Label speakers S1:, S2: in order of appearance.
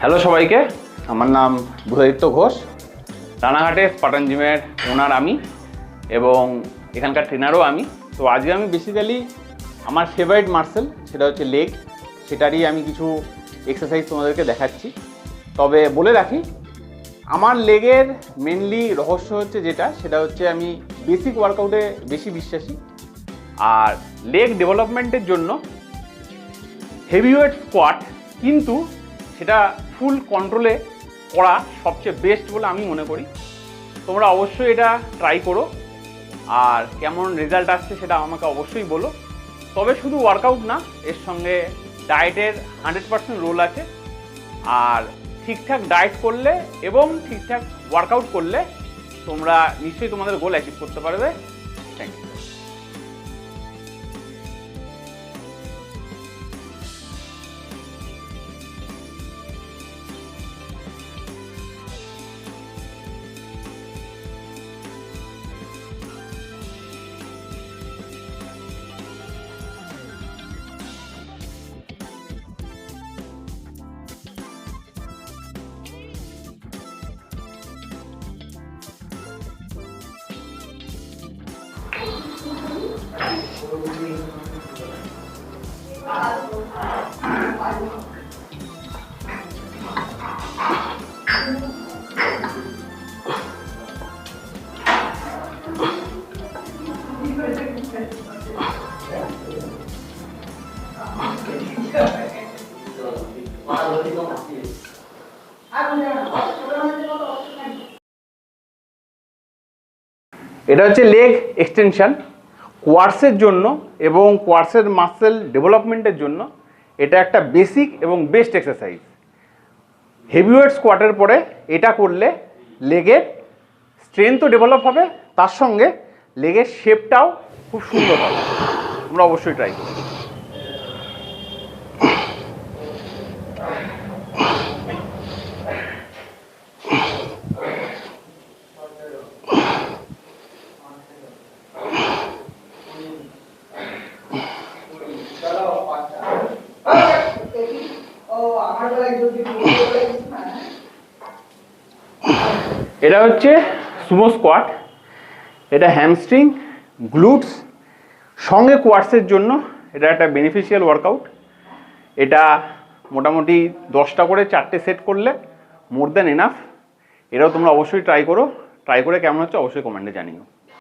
S1: Hello সবাইকে, আমার নাম বুধাদিত্য ঘোষ। রানাঘাটে স্পার্টান জিমের ওনার আমি এবং এখানকার ট্রেনারও আমি। তো আজকে আমি বেসিক্যালি আমার ফেভারিট মাসল সেটা হচ্ছে লেগ, সেটারই আমি কিছু এক্সারসাইজ তোমাদেরকে দেখাচ্ছি। তবে বলে রাখি, আমার লেগের মেনলি রহস্য হচ্ছে সেটা হচ্ছে আমি বেসিক ওয়ার্কআউটে বেশি বিশ্বাসী। আর লেগ ডেভেলপমেন্টের জন্য হেভিওয়েট স্কোয়াট কিন্তু সেটা ফুল কন্ট্রোলে করা সবচেয়ে বেস্ট বলে আমি মনে করি। তোমরা অবশ্যই এটা ট্রাই করো, আর কেমন রেজাল্ট আসছে সেটা আমাকে অবশ্যই বলো। তবে শুধু ওয়ার্কআউট না, এর সঙ্গে ডায়েটের 100% রোল আছে। আর ঠিকঠাক ডায়েট করলে এবং ঠিকঠাক ওয়ার্কআউট করলে তোমরা নিশ্চয়ই তোমাদের গোল অ্যাচিভ করতে পারবে। Thank you. এটা হচ্ছে লেগ এক্সটেনশন কোয়াডসের জন্য এবং কোয়াডসের মাসেল ডেভেলপমেন্টের জন্য। এটা একটা বেসিক এবং বেস্ট এক্সারসাইজ। হেভিওয়েট স্কোয়াটের পরে এটা করলে লেগের স্ট্রেংথও ডেভেলপ হবে, তার সঙ্গে লেগের শেপটাও খুব সুন্দর হবে। তোমরা অবশ্যই ট্রাই করো। এটা হচ্ছে সুমো স্কোয়াট। এটা হ্যামস্ট্রিং, গ্লুটস সঙ্গে কোয়াডসের জন্য এটা একটা বেনিফিশিয়াল ওয়ার্কআউট। এটা মোটামুটি 10টা করে 4টে সেট করলে মোর দ্যান এনাফ। এটাও তোমরা অবশ্যই ট্রাই করো। ট্রাই করে কেমন হচ্ছে অবশ্যই কমেন্টে জানিও।